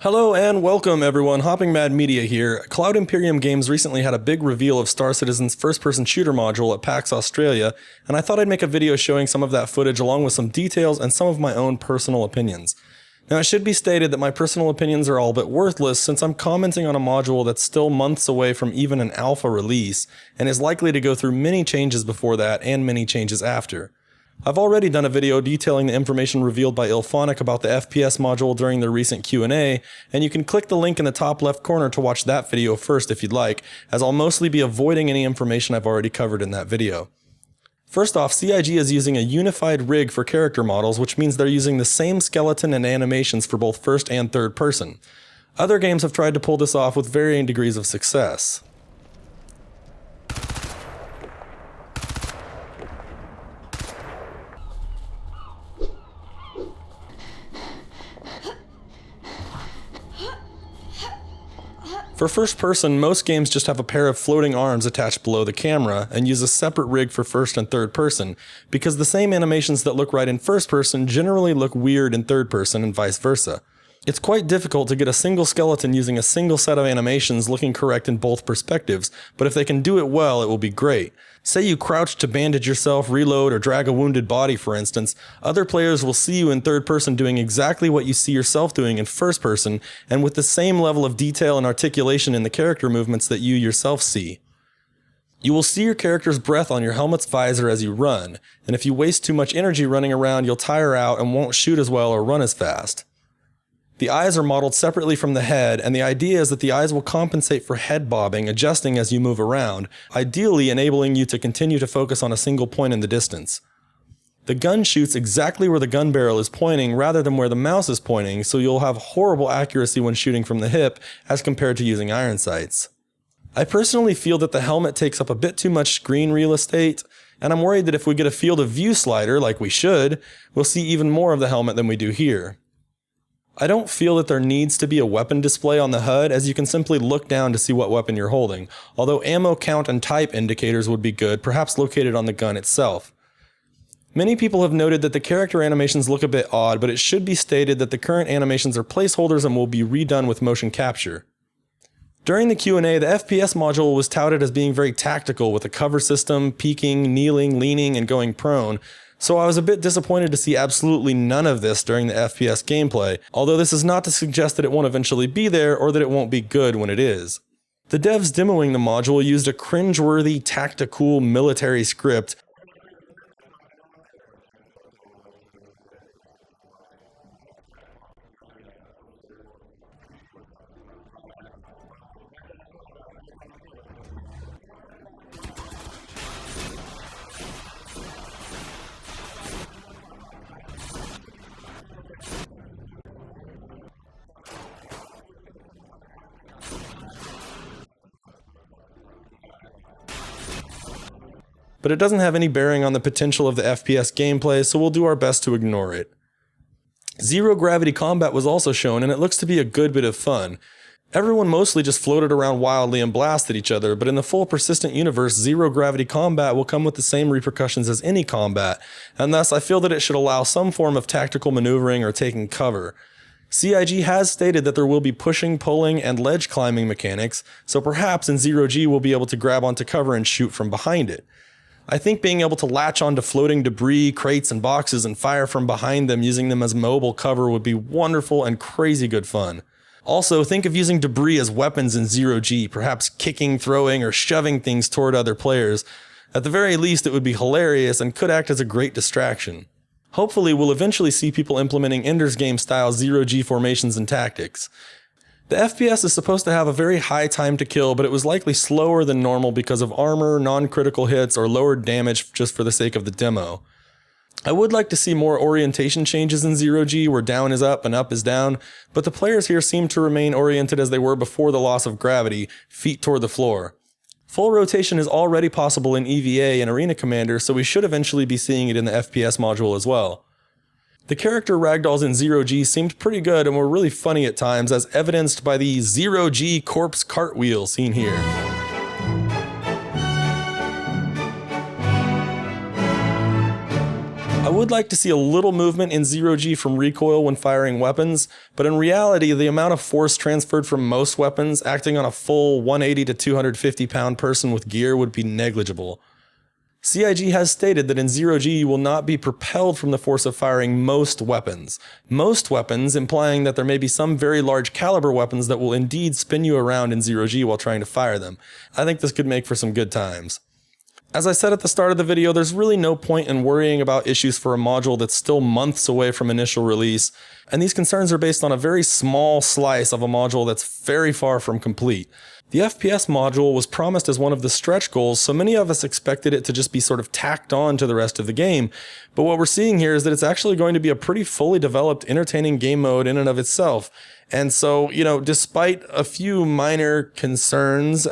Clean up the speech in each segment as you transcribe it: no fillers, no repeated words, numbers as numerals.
Hello and welcome everyone, Hopping Mad Media here. Cloud Imperium Games recently had a big reveal of Star Citizen's first-person shooter module at PAX Australia, and I thought I'd make a video showing some of that footage along with some details and some of my own personal opinions. Now it should be stated that my personal opinions are all but worthless since I'm commenting on a module that's still months away from even an alpha release, and is likely to go through many changes before that and many changes after. I've already done a video detailing the information revealed by Ilphonic about the FPS module during their recent Q&A, and you can click the link in the top left corner to watch that video first if you'd like, as I'll mostly be avoiding any information I've already covered in that video. First off, CIG is using a unified rig for character models, which means they're using the same skeleton and animations for both first and third person. Other games have tried to pull this off with varying degrees of success. For first person, most games just have a pair of floating arms attached below the camera and use a separate rig for first and third person, because the same animations that look right in first person generally look weird in third person and vice versa. It's quite difficult to get a single skeleton using a single set of animations looking correct in both perspectives, but if they can do it well, it will be great. Say you crouch to bandage yourself, reload, or drag a wounded body for instance, other players will see you in third person doing exactly what you see yourself doing in first person, and with the same level of detail and articulation in the character movements that you yourself see. You will see your character's breath on your helmet's visor as you run, and if you waste too much energy running around, you'll tire out and won't shoot as well or run as fast. The eyes are modeled separately from the head, and the idea is that the eyes will compensate for head bobbing, adjusting as you move around, ideally enabling you to continue to focus on a single point in the distance. The gun shoots exactly where the gun barrel is pointing rather than where the mouse is pointing, so you'll have horrible accuracy when shooting from the hip as compared to using iron sights. I personally feel that the helmet takes up a bit too much screen real estate, and I'm worried that if we get a field of view slider, like we should, we'll see even more of the helmet than we do here. I don't feel that there needs to be a weapon display on the HUD, as you can simply look down to see what weapon you're holding, although ammo count and type indicators would be good, perhaps located on the gun itself. Many people have noted that the character animations look a bit odd, but it should be stated that the current animations are placeholders and will be redone with motion capture. During the Q&A, the FPS module was touted as being very tactical with a cover system, peeking, kneeling, leaning, and going prone, so I was a bit disappointed to see absolutely none of this during the FPS gameplay, although this is not to suggest that it won't eventually be there or that it won't be good when it is. The devs demoing the module used a cringeworthy, tactical military script. But it doesn't have any bearing on the potential of the FPS gameplay, so we'll do our best to ignore it. Zero gravity combat was also shown, and it looks to be a good bit of fun. Everyone mostly just floated around wildly and blasted each other, but in the full persistent universe, zero gravity combat will come with the same repercussions as any combat, and thus I feel that it should allow some form of tactical maneuvering or taking cover. CIG has stated that there will be pushing, pulling, and ledge climbing mechanics, so perhaps in Zero G we'll be able to grab onto cover and shoot from behind it. I think being able to latch onto floating debris, crates, and boxes and fire from behind them using them as mobile cover would be wonderful and crazy good fun. Also, think of using debris as weapons in Zero G, perhaps kicking, throwing, or shoving things toward other players. At the very least, it would be hilarious and could act as a great distraction. Hopefully, we'll eventually see people implementing Ender's Game style Zero G formations and tactics. The FPS is supposed to have a very high time to kill, but it was likely slower than normal because of armor, non-critical hits, or lowered damage just for the sake of the demo. I would like to see more orientation changes in Zero G where down is up and up is down, but the players here seem to remain oriented as they were before the loss of gravity, feet toward the floor. Full rotation is already possible in EVA and Arena Commander, so we should eventually be seeing it in the FPS module as well. The character ragdolls in Zero G seemed pretty good and were really funny at times, as evidenced by the Zero G corpse cartwheel seen here. I would would like to see a little movement in zero-G from recoil when firing weapons, but in reality, the amount of force transferred from most weapons acting on a full 180 to 250 pound person with gear would be negligible. CIG has stated that in zero-G you will not be propelled from the force of firing most weapons. Most weapons, implying that there may be some very large caliber weapons that will indeed spin you around in zero-G while trying to fire them. I think this could make for some good times. As I said at the start of the video, there's really no point in worrying about issues for a module that's still months away from initial release, and these concerns are based on a very small slice of a module that's very far from complete. The FPS module was promised as one of the stretch goals, so many of us expected it to just be sort of tacked on to the rest of the game, but what we're seeing here is that it's actually going to be a pretty fully developed, entertaining game mode in and of itself. And so, despite a few minor concerns,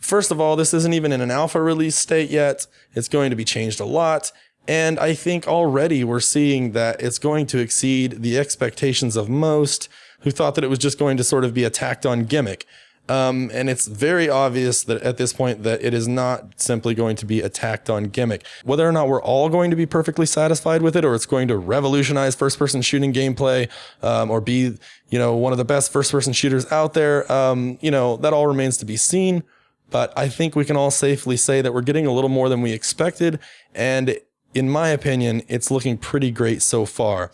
first of all, this isn't even in an alpha release state yet. It's going to be changed a lot. And I think already we're seeing that it's going to exceed the expectations of most who thought that it was just going to sort of be a tacked on gimmick. And it's very obvious that at this point that it is not simply going to be a tacked on gimmick. Whether or not we're all going to be perfectly satisfied with it, or it's going to revolutionize first-person shooting gameplay, or be, one of the best first-person shooters out there, that all remains to be seen. But I think we can all safely say that we're getting a little more than we expected, and in my opinion, it's looking pretty great so far.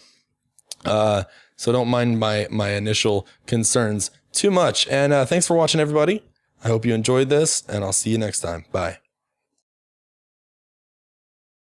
So don't mind my initial concerns too much. And thanks for watching, everybody. I hope you enjoyed this, and I'll see you next time. Bye.